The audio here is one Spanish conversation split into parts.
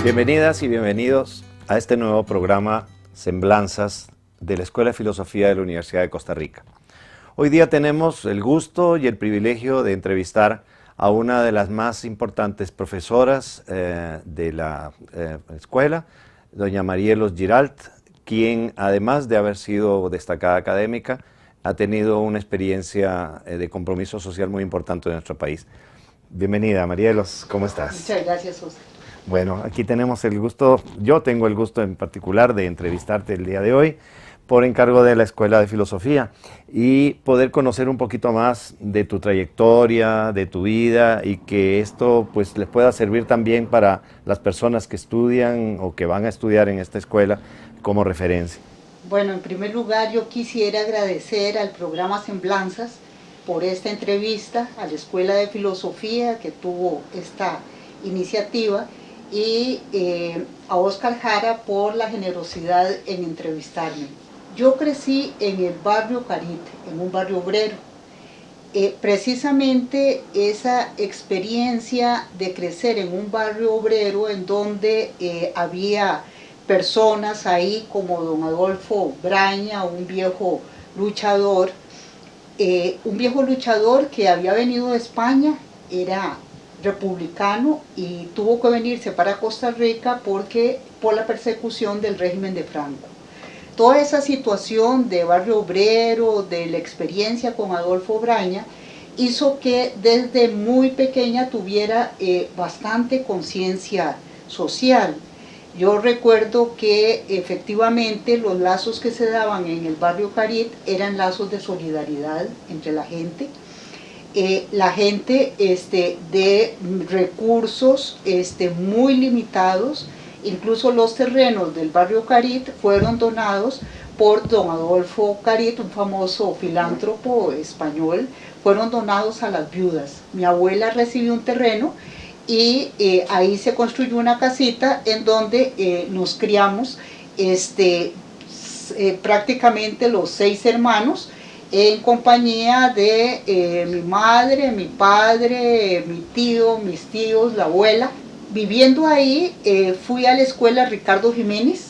Bienvenidas y bienvenidos a este nuevo programa Semblanzas de la Escuela de Filosofía de la Universidad de Costa Rica. Hoy día tenemos el gusto y el privilegio de entrevistar a una de las más importantes profesoras de la escuela, doña Marielos Giralt, quien además de haber sido destacada académica, ha tenido una experiencia de compromiso social muy importante en nuestro país. Bienvenida, Marielos, ¿cómo estás? Muchas gracias, José. Bueno, aquí tenemos el gusto, yo tengo el gusto en particular de entrevistarte el día de hoy por encargo de la Escuela de Filosofía y poder conocer un poquito más de tu trayectoria, de tu vida y que esto pues les pueda servir también para las personas que estudian o que van a estudiar en esta escuela como referencia. Bueno, en primer lugar yo quisiera agradecer al programa Semblanzas por esta entrevista, a la Escuela de Filosofía que tuvo esta iniciativa y a Oscar Jara por la generosidad en entrevistarme. Yo crecí en el barrio Carit, en un barrio obrero. Precisamente esa experiencia de crecer en un barrio obrero en donde había personas ahí como don Adolfo Braña, un viejo luchador que había venido de España, era republicano y tuvo que venirse para Costa Rica por la persecución del régimen de Franco. Toda esa situación de barrio obrero, de la experiencia con Adolfo Braña, hizo que desde muy pequeña tuviera bastante conciencia social. Yo recuerdo que efectivamente los lazos que se daban en el barrio Carit eran lazos de solidaridad entre la gente. La gente de recursos muy limitados, incluso los terrenos del barrio Carit fueron donados por don Adolfo Carit, un famoso filántropo español, fueron donados a las viudas. Mi abuela recibió un terreno y ahí se construyó una casita en donde nos criamos prácticamente los 6 hermanos, en compañía de mi madre, mi padre, mi tío, mis tíos, la abuela. Viviendo ahí, fui a la escuela Ricardo Jiménez,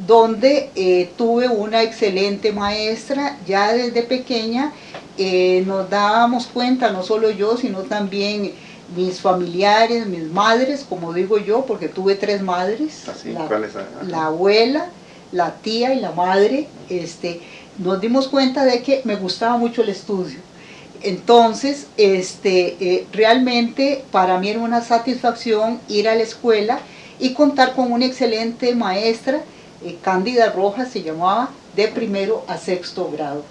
donde tuve una excelente maestra. Ya desde pequeña nos dábamos cuenta, no solo yo, sino también mis familiares, mis madres, como digo yo, porque tuve 3 madres, la abuela, la tía y la madre. Nos dimos cuenta de que me gustaba mucho el estudio. Entonces, realmente para mí era una satisfacción ir a la escuela y contar con una excelente maestra, Cándida Rojas se llamaba, de primero a 6º grado.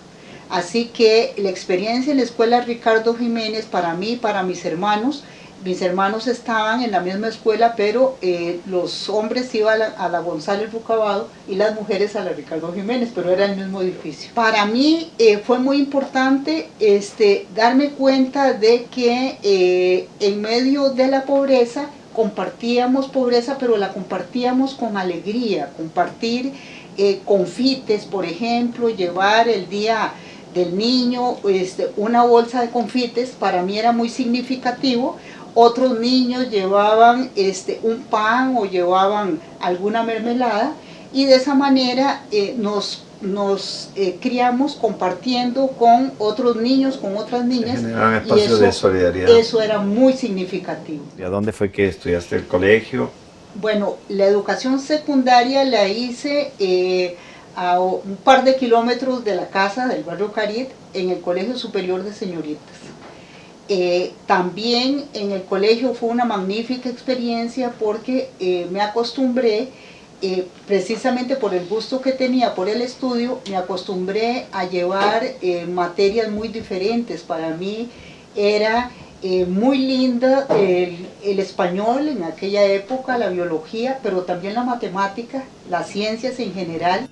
Así que la experiencia en la escuela Ricardo Jiménez para mí y para mis hermanos estaban en la misma escuela, pero los hombres iban a la González Rucabado y las mujeres a la Ricardo Jiménez, pero era el mismo edificio. Para mí fue muy importante darme cuenta de que en medio de la pobreza compartíamos pobreza, pero la compartíamos con alegría. Compartir confites, por ejemplo, llevar el día del niño una bolsa de confites, para mí era muy significativo. Otros niños llevaban un pan o llevaban alguna mermelada, y de esa manera nos criamos compartiendo con otros niños, con otras niñas. Generaban espacios de solidaridad. Eso era muy significativo. ¿Y a dónde fue que estudiaste el colegio? Bueno, la educación secundaria la hice a un par de kilómetros de la casa del barrio Carit, en el Colegio Superior de Señoritas. También en el colegio fue una magnífica experiencia porque me acostumbré, precisamente por el gusto que tenía por el estudio, me acostumbré a llevar materias muy diferentes. Para mí era muy linda el español en aquella época, la biología, pero también la matemática, las ciencias en general.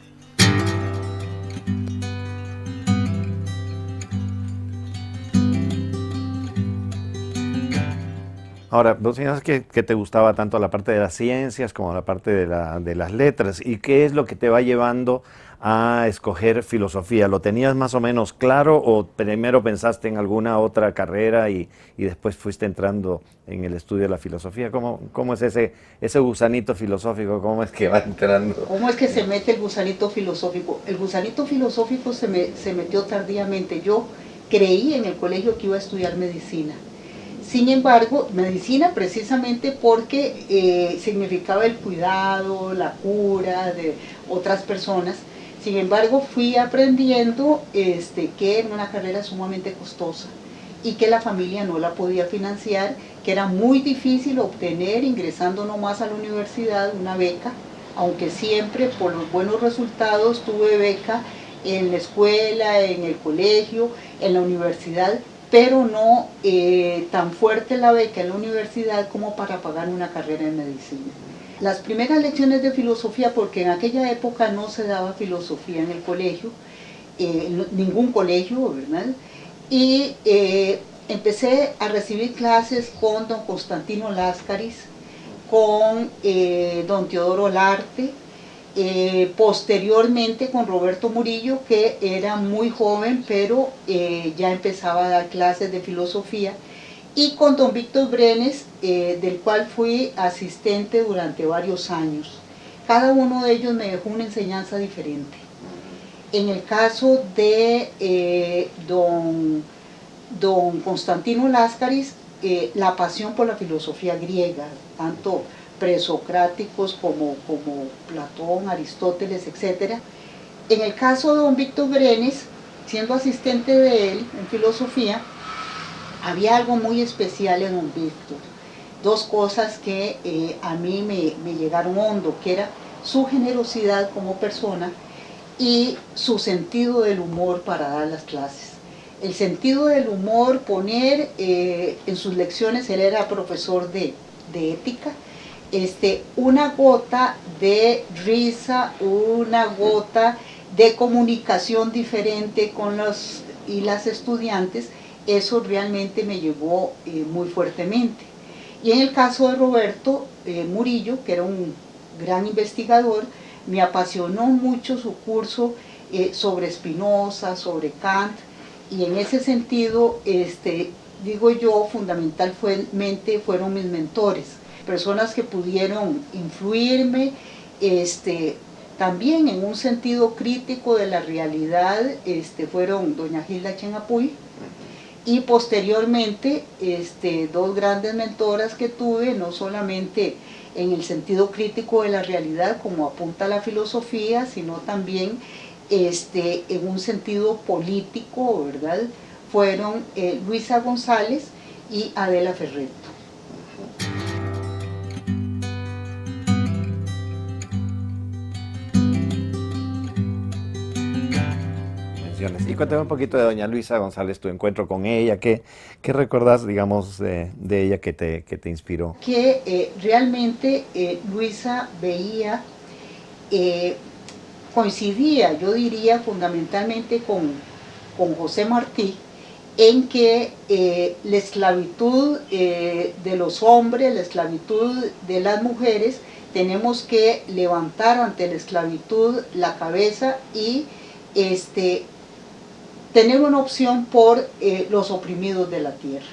Ahora, vos señalas que te gustaba tanto la parte de las ciencias como la parte de las letras. ¿Y qué es lo que te va llevando a escoger filosofía? ¿Lo tenías más o menos claro o primero pensaste en alguna otra carrera y después fuiste entrando en el estudio de la filosofía? ¿Cómo es ese gusanito filosófico? ¿Cómo es que va entrando? ¿Cómo es que se mete el gusanito filosófico? El gusanito filosófico se metió tardíamente. Yo creí en el colegio que iba a estudiar medicina. Sin embargo, medicina precisamente porque significaba el cuidado, la cura de otras personas. Sin embargo, fui aprendiendo que era una carrera sumamente costosa y que la familia no la podía financiar, que era muy difícil obtener, ingresando nomás a la universidad, una beca, aunque siempre por los buenos resultados tuve beca en la escuela, en el colegio, en la universidad, pero no tan fuerte la beca en la universidad como para pagar una carrera en medicina. Las primeras lecciones de filosofía, porque en aquella época no se daba filosofía en el colegio, ningún colegio, ¿verdad? Y empecé a recibir clases con don Constantino Láscaris, con don Teodoro Larte, posteriormente con Roberto Murillo, que era muy joven, pero ya empezaba a dar clases de filosofía, y con don Víctor Brenes, del cual fui asistente durante varios años. Cada uno de ellos me dejó una enseñanza diferente. En el caso de don Constantino Láscaris, la pasión por la filosofía griega, tanto presocráticos como Platón, Aristóteles, etc. En el caso de don Víctor Brenes, siendo asistente de él en filosofía, había algo muy especial en don Víctor. Dos cosas que a mí me llegaron hondo, que era su generosidad como persona y su sentido del humor para dar las clases. El sentido del humor, poner en sus lecciones, él era profesor de ética, una gota de risa, una gota de comunicación diferente con los y las estudiantes, eso realmente me llegó muy fuertemente. Y en el caso de Roberto Murillo, que era un gran investigador, me apasionó mucho su curso sobre Spinoza, sobre Kant, y en ese sentido, digo yo, fundamentalmente fueron mis mentores, personas que pudieron influirme, también en un sentido crítico de la realidad, fueron doña Gilda Chenapuy, y posteriormente dos grandes mentoras que tuve, no solamente en el sentido crítico de la realidad, como apunta la filosofía, sino también en un sentido político, ¿verdad? Fueron Luisa González y Adela Ferretto. Y cuéntame un poquito de doña Luisa González, tu encuentro con ella, ¿qué recordás, digamos, de ella que te inspiró? Que realmente Luisa veía, coincidía, yo diría, fundamentalmente con José Martí, en que la esclavitud de los hombres, la esclavitud de las mujeres, tenemos que levantar ante la esclavitud la cabeza y tener una opción por los oprimidos de la tierra.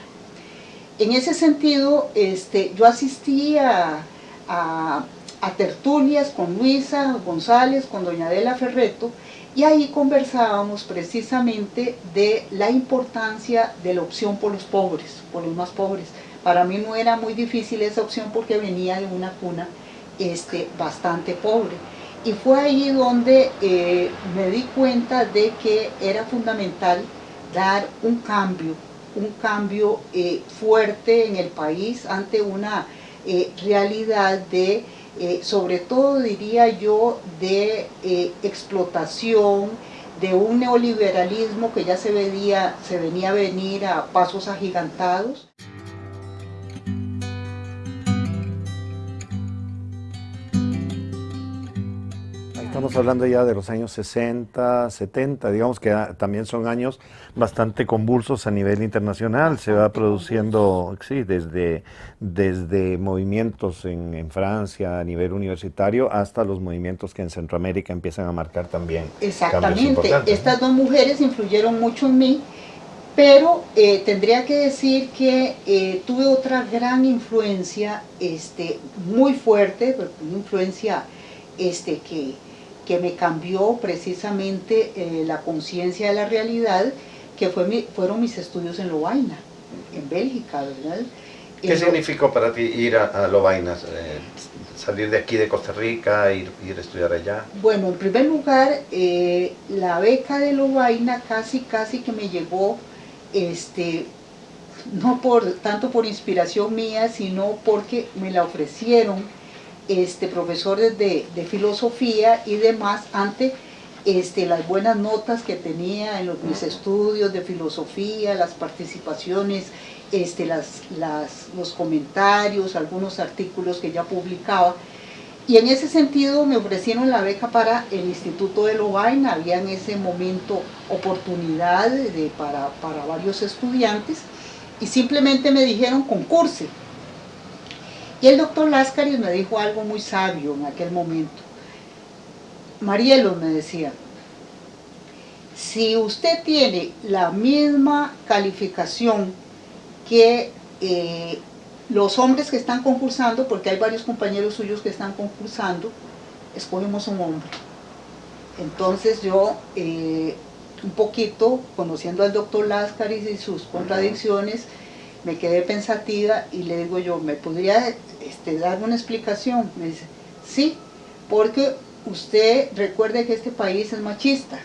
En ese sentido, yo asistí a tertulias con Luisa González, con doña Adela Ferretto, y ahí conversábamos precisamente de la importancia de la opción por los pobres, por los más pobres. Para mí no era muy difícil esa opción porque venía de una cuna bastante pobre. Y fue ahí donde me di cuenta de que era fundamental dar un cambio fuerte en el país ante una realidad de, sobre todo diría yo, de explotación, de un neoliberalismo que ya se venía a venir a pasos agigantados. estamos hablando ya de los años 60, 70, digamos que también son años bastante convulsos a nivel internacional. Se va produciendo, sí, desde movimientos en Francia a nivel universitario hasta los movimientos que en Centroamérica empiezan a marcar también cambios Exactamente, importantes, ¿no? estas dos mujeres influyeron mucho en mí, pero tendría que decir que tuve otra gran influencia, muy fuerte, una influencia que me cambió precisamente la conciencia de la realidad, que fueron mis estudios en Lovaina, en Bélgica, ¿verdad? ¿Qué significó para ti ir a Lovaina? Salir de aquí de Costa Rica, ir a estudiar allá. Bueno, en primer lugar, la beca de Lovaina casi que me llegó, no tanto por inspiración mía, sino porque me la ofrecieron profesores de filosofía y demás ante las buenas notas que tenía en mis estudios de filosofía, las participaciones, los comentarios, algunos artículos que ya publicaba. Y en ese sentido me ofrecieron la beca para el Instituto de Lovaina. Había en ese momento oportunidad para varios estudiantes y simplemente me dijeron concurse. Y el doctor Láscaris me dijo algo muy sabio en aquel momento. Marielo, me decía, si usted tiene la misma calificación que los hombres que están concursando, porque hay varios compañeros suyos que están concursando, escogemos un hombre. Entonces yo, un poquito, conociendo al doctor Láscaris y sus contradicciones, me quedé pensativa y le digo yo, ¿me podría dar una explicación? Me dice, sí, porque usted recuerde que este país es machista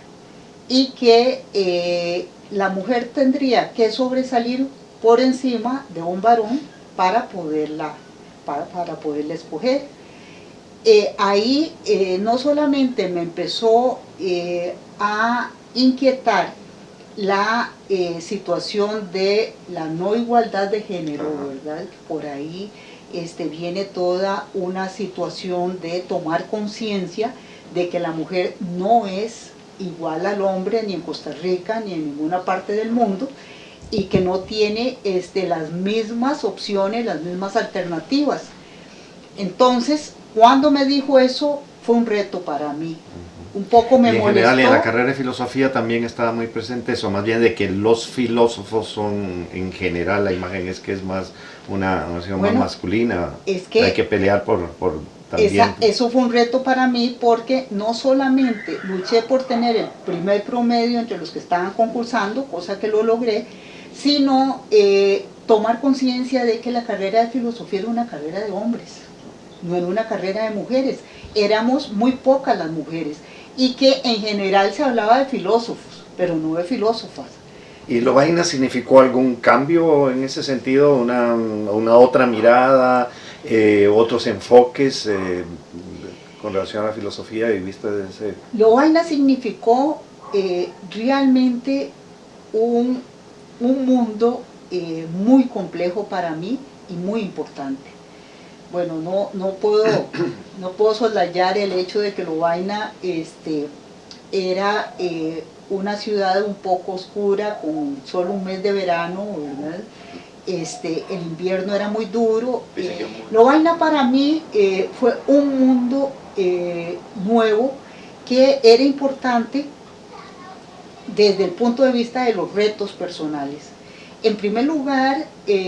y que la mujer tendría que sobresalir por encima de un varón para poderla escoger. Ahí no solamente me empezó a inquietar la situación de la no igualdad de género, ¿verdad? Por ahí viene toda una situación de tomar conciencia de que la mujer no es igual al hombre ni en Costa Rica ni en ninguna parte del mundo y que no tiene las mismas opciones, las mismas alternativas. Entonces, cuando me dijo eso, fue un reto para mí. Un poco me molestó. En general, en la carrera de filosofía también estaba muy presente eso, más bien de que los filósofos son, en general, la imagen es que es más una noción más masculina. Es que hay que pelear por también. Eso fue un reto para mí porque no solamente luché por tener el primer promedio entre los que estaban concursando, cosa que lo logré, sino tomar conciencia de que la carrera de filosofía era una carrera de hombres, no era una carrera de mujeres. Éramos muy pocas las mujeres y que en general se hablaba de filósofos, pero no de filósofas. ¿Y Lovaina significó algún cambio en ese sentido? ¿Una otra mirada, otros enfoques con relación a la filosofía y vista de ese? Lovaina significó realmente un mundo muy complejo para mí y muy importante. Bueno, no puedo soslayar el hecho de que Lovaina era una ciudad un poco oscura, con solo un mes de verano, ¿verdad? El invierno era muy duro. Lovaina para mí fue un mundo nuevo que era importante desde el punto de vista de los retos personales. En primer lugar,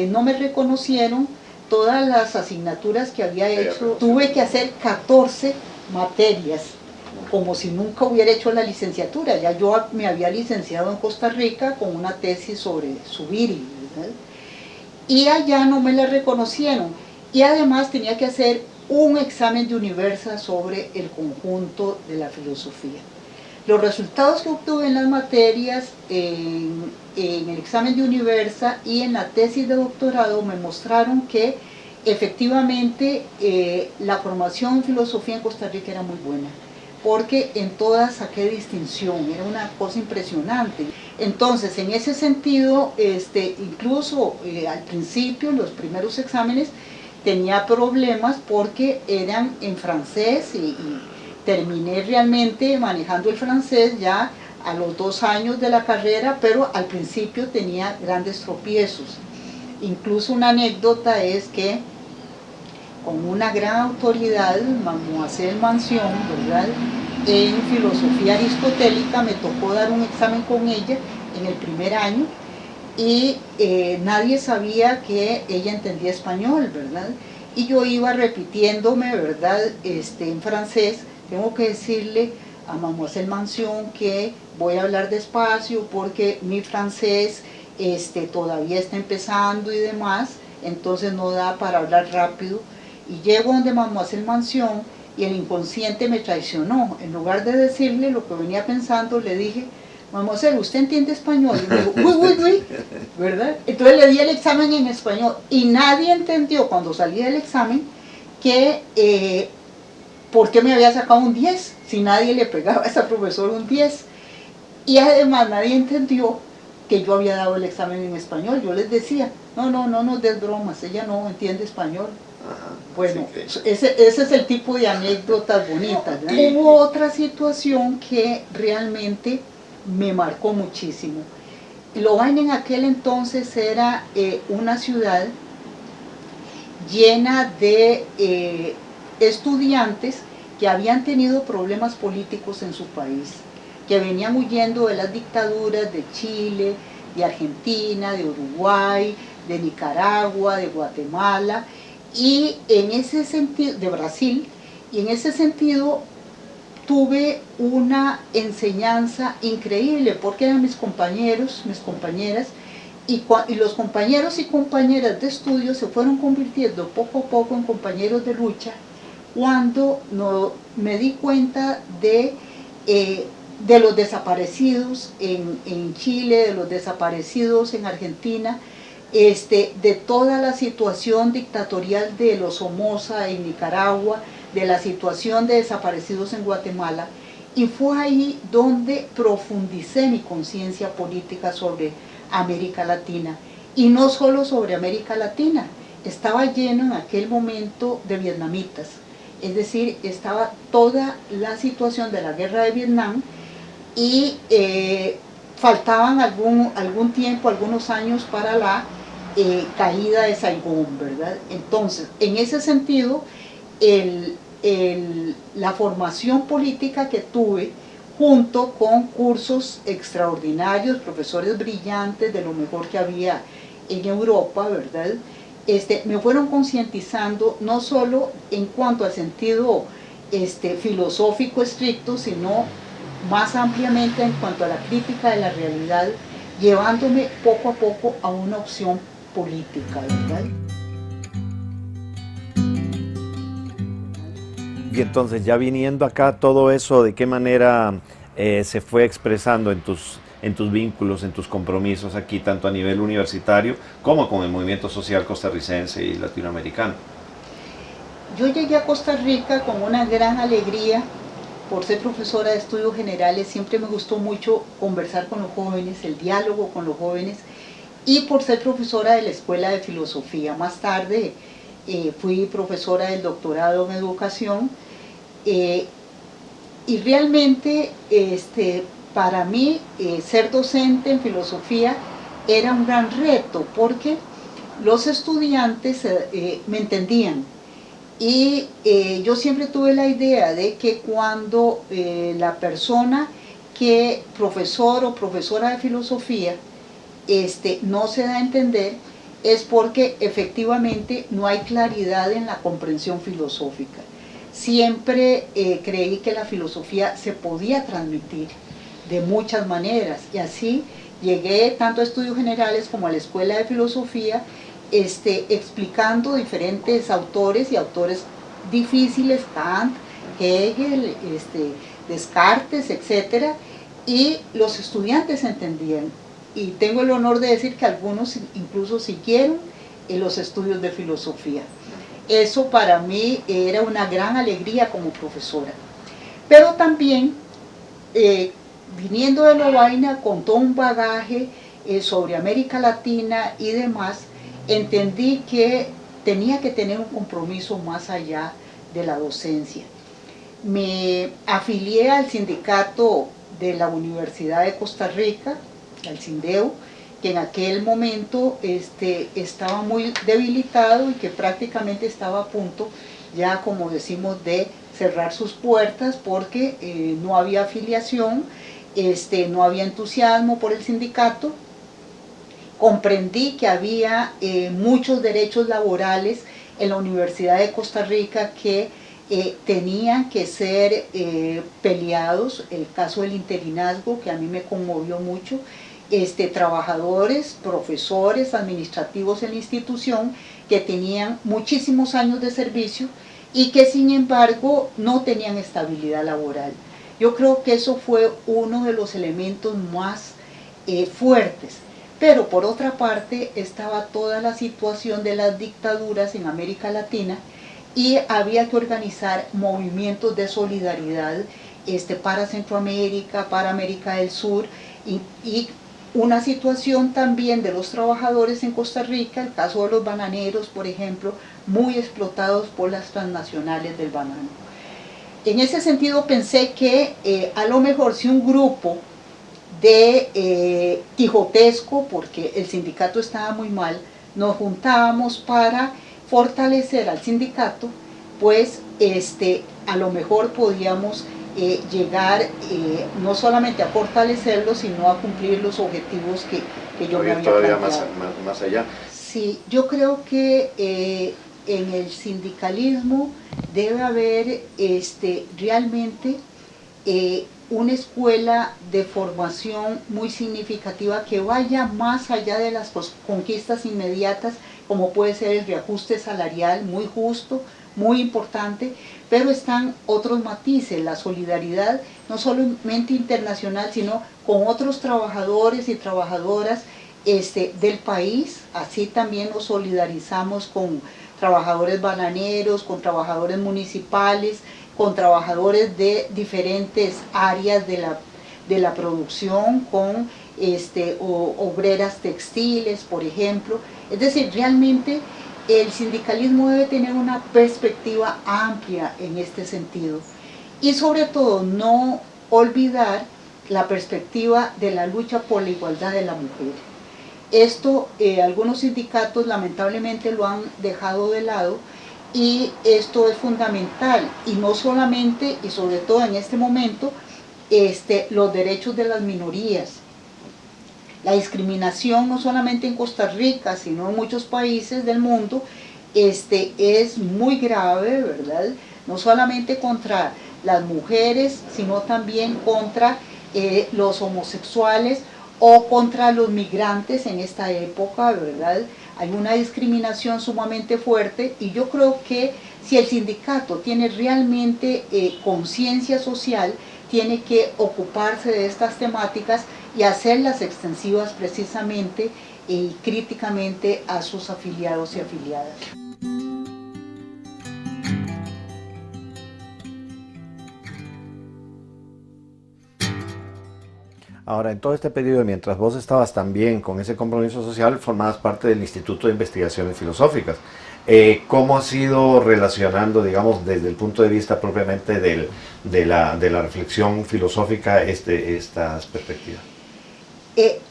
no me reconocieron todas las asignaturas que había hecho. Tuve que hacer 14 materias, como si nunca hubiera hecho la licenciatura. Ya yo me había licenciado en Costa Rica con una tesis sobre Zubiri, ¿verdad? Y allá no me la reconocieron. Y además tenía que hacer un examen de Universa sobre el conjunto de la filosofía. Los resultados que obtuve en las materias, en el examen de Universa y en la tesis de doctorado me mostraron que efectivamente la formación en filosofía en Costa Rica era muy buena, porque en todas saqué distinción, era una cosa impresionante. Entonces, en ese sentido, incluso al principio, los primeros exámenes, tenía problemas porque eran en francés terminé realmente manejando el francés ya a los 2 años de la carrera, pero al principio tenía grandes tropiezos. Incluso una anécdota es que con una gran autoridad, Mademoiselle Mansion, ¿verdad?, en filosofía aristotélica, me tocó dar un examen con ella en el primer año y nadie sabía que ella entendía español, ¿verdad? Y yo iba repitiéndome, ¿verdad?, en francés. Tengo que decirle a Mademoiselle Mansion que voy a hablar despacio porque mi francés todavía está empezando y demás, entonces no da para hablar rápido. Y llego donde Mademoiselle Mansion y el inconsciente me traicionó. En lugar de decirle lo que venía pensando, le dije: Mademoiselle, ¿usted entiende español? Y me dijo: uy, uy, uy, ¿verdad? Entonces le di el examen en español y nadie entendió cuando salí del examen que por qué me había sacado un 10 si nadie le pegaba a esa profesora un 10. Y además nadie entendió que yo había dado el examen en español. Yo les decía: no nos des bromas, ella no entiende español. Ajá, bueno, sí, ese es el tipo de anécdotas bonitas, ¿verdad? Hubo otra situación que realmente me marcó muchísimo. Lovaina en aquel entonces era una ciudad llena de estudiantes que habían tenido problemas políticos en su país, que venían huyendo de las dictaduras de Chile, de Argentina, de Uruguay, de Nicaragua, de Guatemala, y en ese sentido, de Brasil, y en ese sentido tuve una enseñanza increíble, porque eran mis compañeros, mis compañeras, y los compañeros y compañeras de estudio se fueron convirtiendo poco a poco en compañeros de lucha, cuando me di cuenta de los desaparecidos en Chile, de los desaparecidos en Argentina, de toda la situación dictatorial de los Somoza en Nicaragua, de la situación de desaparecidos en Guatemala, y fue ahí donde profundicé mi conciencia política sobre América Latina, y no solo sobre América Latina. Estaba lleno en aquel momento de vietnamitas, es decir, estaba toda la situación de la guerra de Vietnam y faltaban algún tiempo, algunos años para la caída de Saigón, ¿verdad? Entonces, en ese sentido, la formación política que tuve, junto con cursos extraordinarios, profesores brillantes de lo mejor que había en Europa, ¿verdad?, me fueron concientizando no solo en cuanto al sentido filosófico estricto, sino más ampliamente en cuanto a la crítica de la realidad, llevándome poco a poco a una opción política, ¿verdad? Y entonces, ya viniendo acá, todo eso, ¿de qué manera se fue expresando en tus vínculos, en tus compromisos aquí, tanto a nivel universitario como con el movimiento social costarricense y latinoamericano? Yo llegué a Costa Rica con una gran alegría por ser profesora de estudios generales. Siempre me gustó mucho conversar con los jóvenes, el diálogo con los jóvenes, y por ser profesora de la Escuela de Filosofía. Más tarde fui profesora del doctorado en educación, y realmente para mí ser docente en filosofía era un gran reto, porque los estudiantes me entendían, y yo siempre tuve la idea de que cuando la persona profesor o profesora de filosofía no se da a entender, es porque efectivamente no hay claridad en la comprensión filosófica. Siempre creí que la filosofía se podía transmitir de muchas maneras, y así llegué tanto a estudios generales como a la Escuela de Filosofía, explicando diferentes autores y autores difíciles: Kant, Hegel, Descartes, etc. Y los estudiantes entendían, y tengo el honor de decir que algunos incluso siguieron los estudios de filosofía. Eso para mí era una gran alegría como profesora. Pero también, viniendo de Lovaina con todo un bagaje sobre América Latina y demás, entendí que tenía que tener un compromiso más allá de la docencia. me afilié al sindicato de la Universidad de Costa Rica, al SINDEU, que en aquel momento estaba muy debilitado y que prácticamente estaba a punto, ya como decimos, de cerrar sus puertas porque no había afiliación, no había entusiasmo por el sindicato. Comprendí que había muchos derechos laborales en la Universidad de Costa Rica que tenían que ser peleados. El caso del interinazgo, que a mí me conmovió mucho, trabajadores, profesores, administrativos en la institución que tenían muchísimos años de servicio y que sin embargo no tenían estabilidad laboral. Yo creo que eso fue uno de los elementos más fuertes. Pero por otra parte estaba toda la situación de las dictaduras en América Latina y había que organizar movimientos de solidaridad para Centroamérica, para América del Sur y una situación también de los trabajadores en Costa Rica, el caso de los bananeros, por ejemplo, muy explotados por las transnacionales del banano. En ese sentido pensé que a lo mejor si un grupo de quijotesco, porque el sindicato estaba muy mal, nos juntábamos para fortalecer al sindicato, pues a lo mejor podíamos llegar no solamente a fortalecerlo, sino a cumplir los objetivos que yo me había todavía planteado. más allá. Sí, yo creo que en el sindicalismo debe haber realmente una escuela de formación muy significativa que vaya más allá de las conquistas inmediatas, como puede ser el reajuste salarial, muy justo, muy importante, pero están otros matices, la solidaridad no solamente internacional, sino con otros trabajadores y trabajadoras del país. Así también nos solidarizamos con trabajadores bananeros, con trabajadores municipales, con trabajadores de diferentes áreas de la producción, con obreras textiles, por ejemplo. Es decir, realmente el sindicalismo debe tener una perspectiva amplia en este sentido. Y sobre todo no olvidar la perspectiva de la lucha por la igualdad de la mujer. Esto algunos sindicatos lamentablemente lo han dejado de lado y esto es fundamental, y no solamente y sobre todo en este momento los derechos de las minorías. La discriminación no solamente en Costa Rica, sino en muchos países del mundo es muy grave, ¿verdad? No solamente contra las mujeres, sino también contra los homosexuales o contra los migrantes en esta época, ¿verdad? Hay una discriminación sumamente fuerte y yo creo que si el sindicato tiene realmente conciencia social, tiene que ocuparse de estas temáticas y hacerlas extensivas precisamente y críticamente a sus afiliados y afiliadas. Ahora, en todo este periodo, mientras vos estabas también con ese compromiso social, formabas parte del Instituto de Investigaciones Filosóficas. ¿Cómo has ido relacionando, digamos, desde el punto de vista propiamente de la reflexión filosófica estas perspectivas?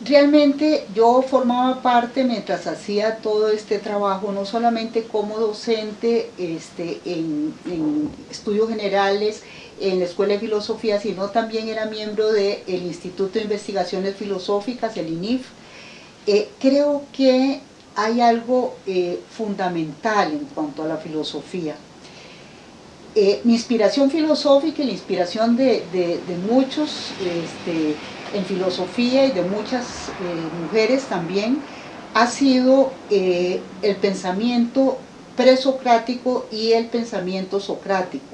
Realmente yo formaba parte mientras hacía todo este trabajo, no solamente como docente en estudios generales, en la Escuela de Filosofía, sino también era miembro del Instituto de Investigaciones Filosóficas, el INIF. Creo que hay algo fundamental en cuanto a la filosofía. Mi inspiración filosófica y la inspiración de muchos en filosofía y de muchas mujeres también ha sido el pensamiento presocrático y el pensamiento socrático.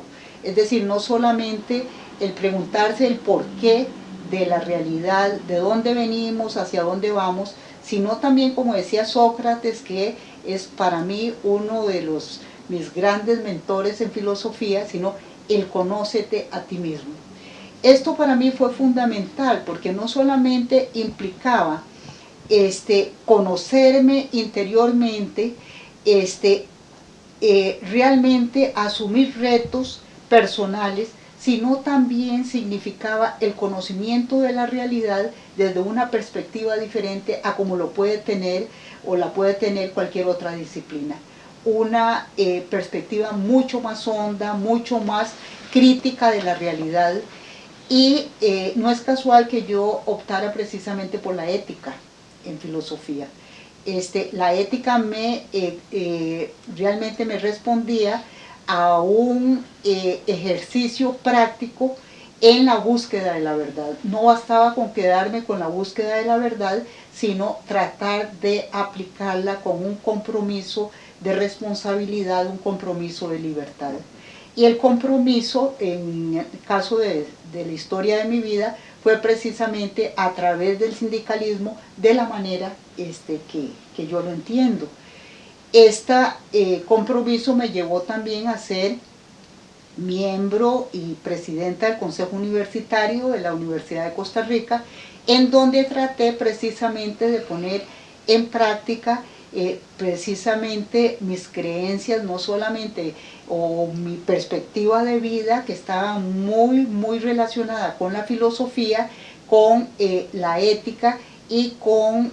Es decir, no solamente el preguntarse el porqué de la realidad, de dónde venimos, hacia dónde vamos, sino también, como decía Sócrates, que es para mí uno de mis grandes mentores en filosofía, sino el conócete a ti mismo. Esto para mí fue fundamental porque no solamente implicaba conocerme interiormente, realmente asumir retos personales, sino también significaba el conocimiento de la realidad desde una perspectiva diferente a como lo puede tener o la puede tener cualquier otra disciplina. Una perspectiva mucho más honda, mucho más crítica de la realidad, y no es casual que yo optara precisamente por la ética en filosofía. La ética realmente me respondía a un ejercicio práctico en la búsqueda de la verdad. No bastaba con quedarme con la búsqueda de la verdad, sino tratar de aplicarla con un compromiso de responsabilidad, un compromiso de libertad. Y el compromiso, en el caso de la historia de mi vida, fue precisamente a través del sindicalismo, de la manera que yo lo entiendo. Este compromiso me llevó también a ser miembro y presidenta del Consejo Universitario de la Universidad de Costa Rica, en donde traté precisamente de poner en práctica precisamente mis creencias, no solamente, o mi perspectiva de vida, que estaba muy relacionada con la filosofía, con la ética y con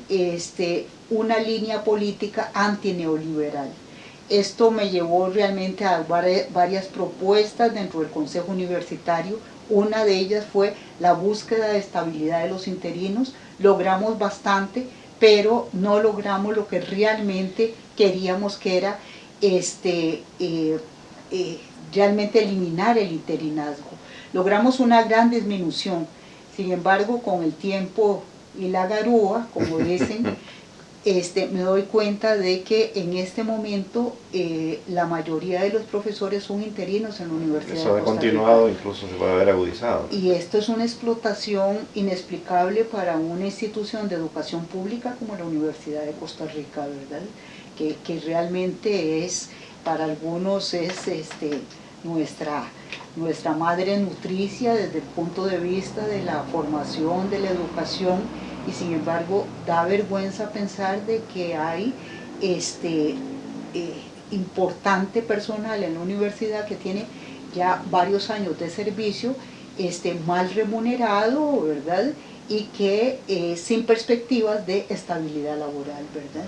una línea política antineoliberal. Esto me llevó realmente a varias propuestas dentro del Consejo Universitario. Una de ellas fue la búsqueda de estabilidad de los interinos. Logramos bastante, pero no logramos lo que realmente queríamos, que era realmente eliminar el interinazgo. Logramos una gran disminución. Sin embargo, con el tiempo y la garúa, como dicen, me doy cuenta de que en este momento la mayoría de los profesores son interinos en la Universidad de Costa Rica. Eso ha continuado, incluso se puede haber agudizado. Y esto es una explotación inexplicable para una institución de educación pública como la Universidad de Costa Rica, ¿verdad? Que realmente es, para algunos es nuestra madre nutricia desde el punto de vista de la formación, de la educación, y sin embargo da vergüenza pensar de que hay importante personal en la universidad que tiene ya varios años de servicio, mal remunerado, ¿verdad? Y que sin perspectivas de estabilidad laboral, ¿verdad?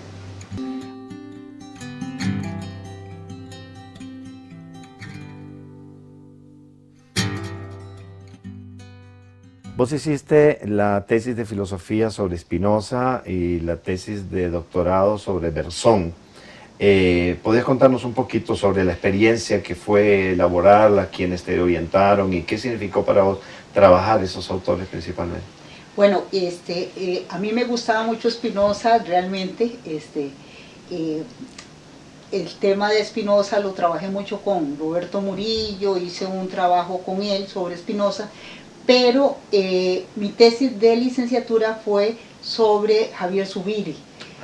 Vos hiciste la tesis de filosofía sobre Spinoza y la tesis de doctorado sobre Berzón. ¿Podrías contarnos un poquito sobre la experiencia que fue elaborarla, quiénes te orientaron y qué significó para vos trabajar esos autores principalmente? Bueno, a mí me gustaba mucho Spinoza, realmente. El tema de Spinoza lo trabajé mucho con Roberto Murillo, hice un trabajo con él sobre Spinoza, pero mi tesis de licenciatura fue sobre Javier Zubiri.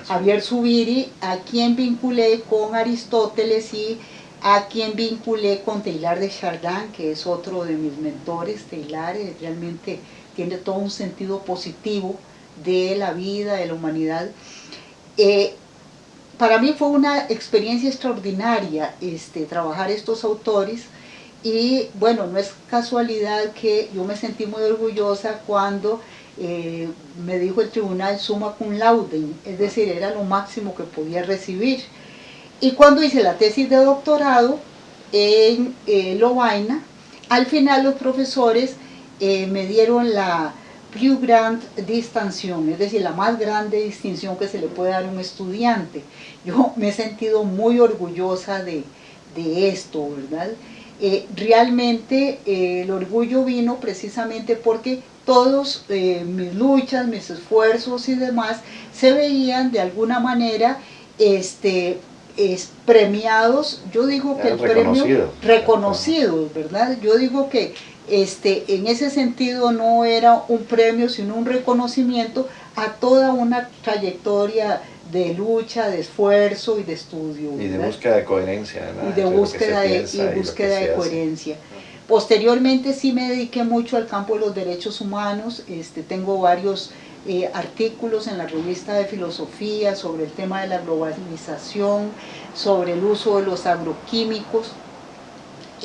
Javier Zubiri, a quien vinculé con Aristóteles y a quien vinculé con Teilhard de Chardin, que es otro de mis mentores. Teilhard realmente tiene todo un sentido positivo de la vida, de la humanidad. Para mí fue una experiencia extraordinaria trabajar estos autores. Y bueno, no es casualidad que yo me sentí muy orgullosa cuando me dijo el tribunal summa cum laude, es decir, era lo máximo que podía recibir. Y cuando hice la tesis de doctorado en Lovaina, al final los profesores me dieron la plus grande distinción, es decir, la más grande distinción que se le puede dar a un estudiante. Yo me he sentido muy orgullosa de esto, ¿verdad? Realmente el orgullo vino precisamente porque todos mis luchas, mis esfuerzos y demás se veían de alguna manera premiados. Yo digo que el premio reconocido, ¿verdad? Yo digo que en ese sentido no era un premio, sino un reconocimiento a toda una trayectoria de lucha, de esfuerzo y de estudio, ¿verdad? Y de búsqueda de coherencia, ¿verdad? Y de búsqueda de coherencia. Posteriormente sí me dediqué mucho al campo de los derechos humanos. Tengo varios artículos en la revista de filosofía sobre el tema de la globalización, sobre el uso de los agroquímicos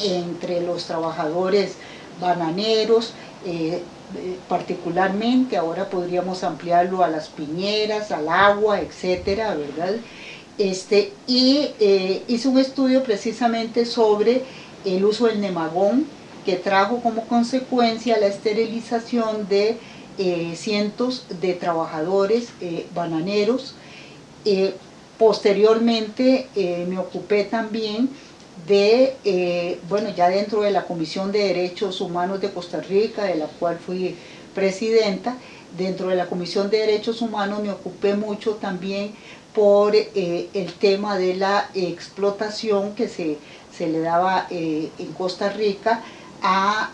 entre los trabajadores bananeros, particularmente, ahora podríamos ampliarlo a las piñeras, al agua, etcétera, ¿verdad? Hice un estudio precisamente sobre el uso del nemagón, que trajo como consecuencia la esterilización de cientos de trabajadores bananeros. Posteriormente me ocupé también de, bueno, ya dentro de la Comisión de Derechos Humanos de Costa Rica, de la cual fui presidenta, dentro de la Comisión de Derechos Humanos me ocupé mucho también por el tema de la explotación que se le daba en Costa Rica a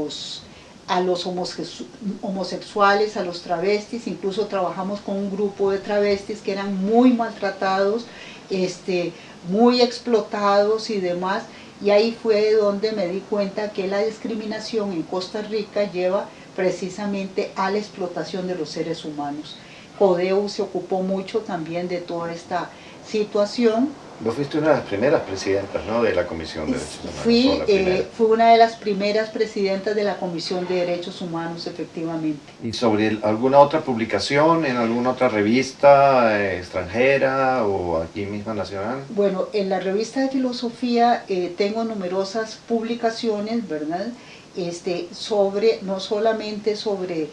los homosexuales, a los travestis. Incluso trabajamos con un grupo de travestis que eran muy maltratados, muy explotados y demás, y ahí fue donde me di cuenta que la discriminación en Costa Rica lleva precisamente a la explotación de los seres humanos. CODEU se ocupó mucho también de toda esta situación. Vos fuiste una de las primeras presidentas, ¿no?, de la Comisión de Derechos Humanos. Fui una de las primeras presidentas de la Comisión de Derechos Humanos, efectivamente. ¿Y sobre alguna otra publicación en alguna otra revista extranjera o aquí misma nacional? Bueno, en la revista de filosofía tengo numerosas publicaciones, ¿verdad? No solamente sobre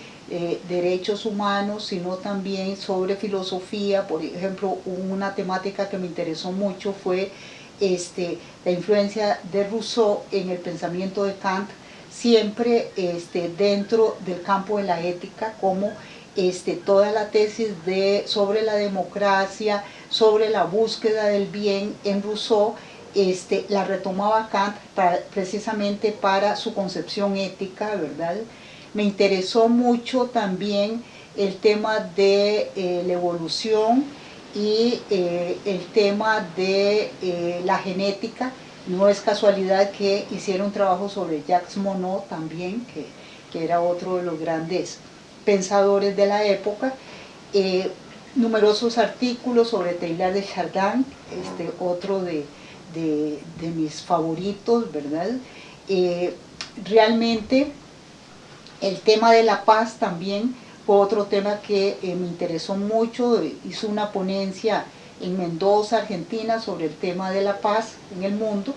derechos humanos, sino también sobre filosofía. Por ejemplo, una temática que me interesó mucho fue la influencia de Rousseau en el pensamiento de Kant, siempre dentro del campo de la ética, como toda la tesis sobre la democracia, sobre la búsqueda del bien en Rousseau, la retomaba Kant precisamente para su concepción ética, ¿verdad? Me interesó mucho también el tema de la evolución y el tema de la genética. No es casualidad que hiciera un trabajo sobre Jacques Monod también, que era otro de los grandes pensadores de la época. Numerosos artículos sobre Teilhard de Chardin, otro de mis favoritos, ¿verdad? Realmente el tema de la paz también fue otro tema que me interesó mucho. Hice una ponencia en Mendoza, Argentina, sobre el tema de la paz en el mundo,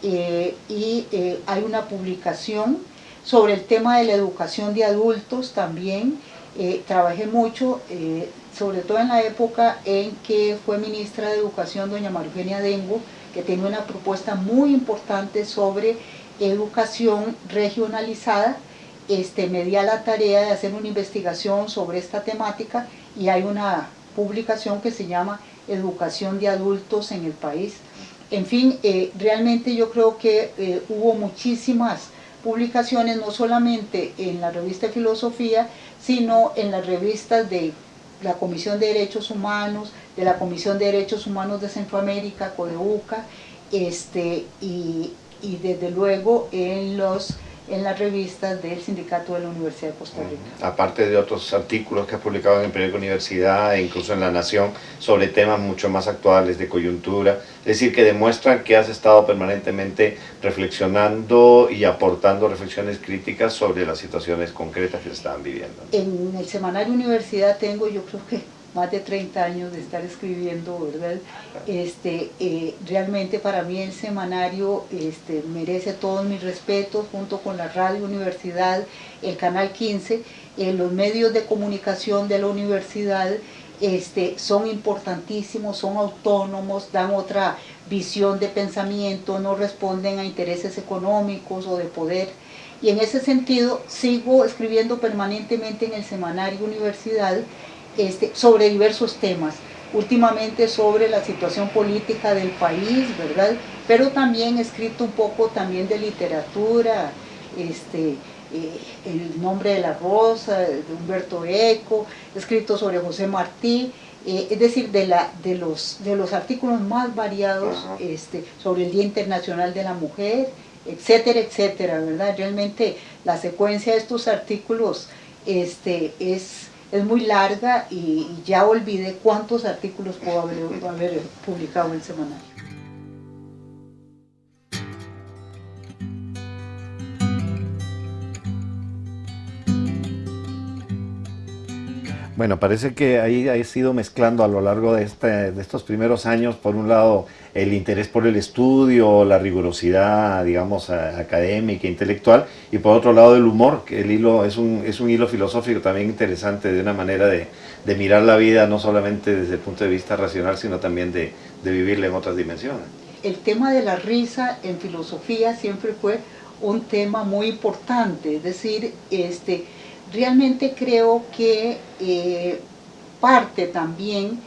hay una publicación sobre el tema de la educación de adultos también. Trabajé mucho, sobre todo en la época en que fue ministra de Educación doña María Eugenia Dengo, que tiene una propuesta muy importante sobre educación regionalizada. Me di a la tarea de hacer una investigación sobre esta temática y hay una publicación que se llama Educación de Adultos en el País. En fin, realmente yo creo que hubo muchísimas publicaciones, no solamente en la revista de Filosofía, sino en las revistas de la Comisión de Derechos Humanos, de la Comisión de Derechos Humanos de Centroamérica, CODEUCA, y desde luego en las revistas del Sindicato de la Universidad de Costa Rica. Aparte de otros artículos que has publicado en el periódico Universidad e incluso en La Nación sobre temas mucho más actuales de coyuntura, es decir, que demuestran que has estado permanentemente reflexionando y aportando reflexiones críticas sobre las situaciones concretas que se estaban viviendo. En el semanario Universidad tengo, yo creo que más de 30 años de estar escribiendo, ¿verdad? Realmente para mí el semanario merece todos mis respetos, junto con la Radio Universidad, el Canal 15, los medios de comunicación de la universidad son importantísimos, son autónomos, dan otra visión de pensamiento, no responden a intereses económicos o de poder. Y en ese sentido sigo escribiendo permanentemente en el semanario Universidad, sobre diversos temas, últimamente sobre la situación política del país, ¿verdad? Pero también he escrito un poco también de literatura, El nombre de la rosa, de Humberto Eco, he escrito sobre José Martí, es decir, de los artículos más variados, sobre el Día Internacional de la Mujer, etcétera, etcétera, ¿verdad? Realmente la secuencia de estos artículos es muy larga y ya olvidé cuántos artículos puedo haber publicado en el semanario. Bueno, parece que ahí ha ido mezclando a lo largo de estos primeros años, por un lado, el interés por el estudio, la rigurosidad, digamos, académica, intelectual, y por otro lado el humor, que el hilo es un hilo filosófico también interesante, de una manera de mirar la vida, no solamente desde el punto de vista racional, sino también de vivirla en otras dimensiones. El tema de la risa en filosofía siempre fue un tema muy importante, es decir, realmente creo que parte también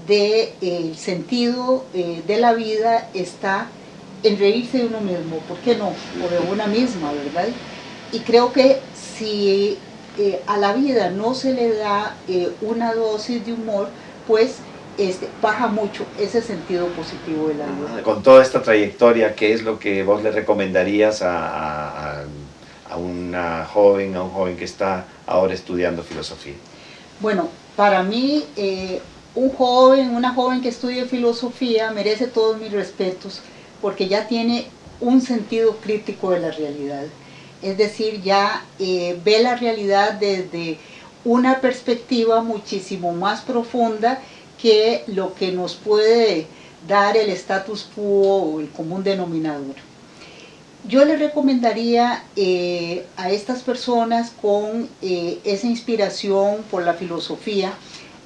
del sentido de la vida está en reírse de uno mismo, ¿por qué no? O de una misma, ¿verdad? Y creo que si a la vida no se le da una dosis de humor, pues baja mucho ese sentido positivo de la vida. Con toda esta trayectoria, ¿qué es lo que vos le recomendarías a una joven, a un joven que está ahora estudiando filosofía? Bueno, para mí, una joven que estudie filosofía merece todos mis respetos porque ya tiene un sentido crítico de la realidad. Es decir, ya ve la realidad desde una perspectiva muchísimo más profunda que lo que nos puede dar el status quo o el común denominador. Yo le recomendaría a estas personas con esa inspiración por la filosofía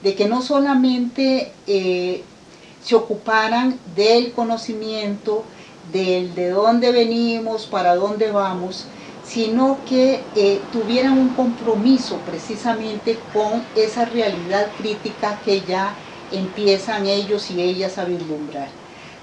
de que no solamente se ocuparan del conocimiento, de dónde venimos, para dónde vamos, sino que tuvieran un compromiso precisamente con esa realidad crítica que ya empiezan ellos y ellas a vislumbrar.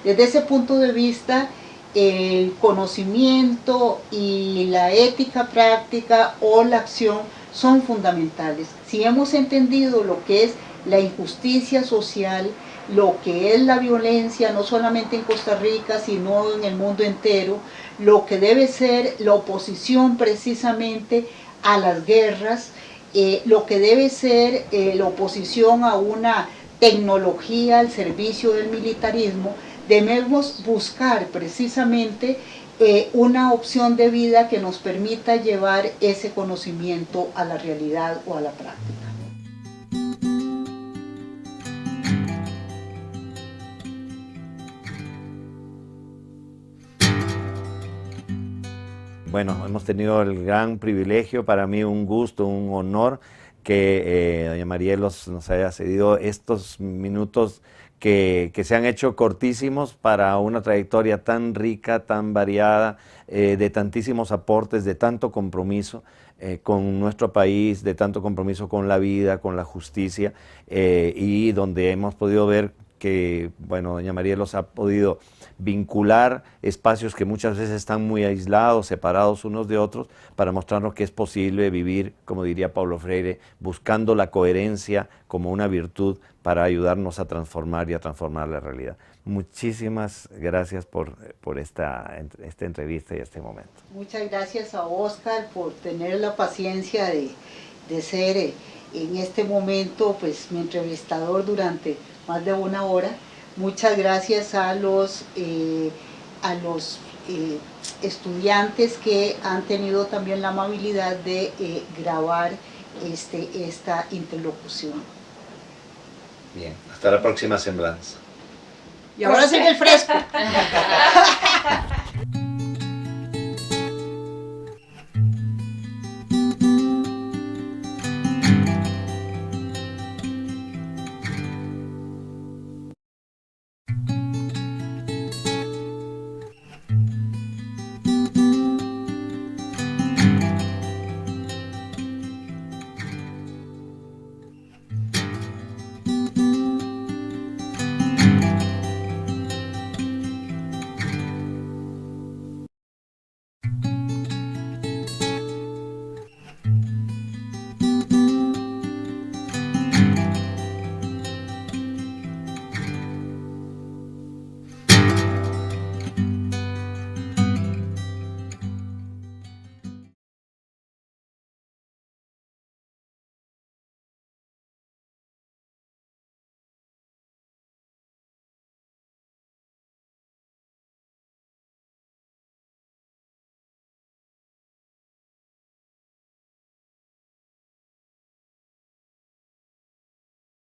Desde ese punto de vista, el conocimiento y la ética práctica o la acción son fundamentales. Si hemos entendido lo que es la injusticia social, lo que es la violencia, no solamente en Costa Rica, sino en el mundo entero, lo que debe ser la oposición precisamente a las guerras, lo que debe ser la oposición a una tecnología al servicio del militarismo, debemos buscar precisamente una opción de vida que nos permita llevar ese conocimiento a la realidad o a la práctica. Bueno, hemos tenido el gran privilegio, para mí un gusto, un honor que doña Marielos nos haya cedido estos minutos que se han hecho cortísimos para una trayectoria tan rica, tan variada, de tantísimos aportes, de tanto compromiso con nuestro país, de tanto compromiso con la vida, con la justicia, y donde hemos podido ver que, bueno, doña Marielos ha podido vincular espacios que muchas veces están muy aislados, separados unos de otros, para mostrarnos que es posible vivir, como diría Paulo Freire, buscando la coherencia como una virtud para ayudarnos a transformar y a transformar la realidad. Muchísimas gracias por esta entrevista y este momento. Muchas gracias a Oscar por tener la paciencia de ser en este momento pues mi entrevistador durante más de una hora. Muchas gracias a los estudiantes que han tenido también la amabilidad de grabar esta interlocución. Bien, hasta la próxima semblanza. Y ahora sigue el fresco.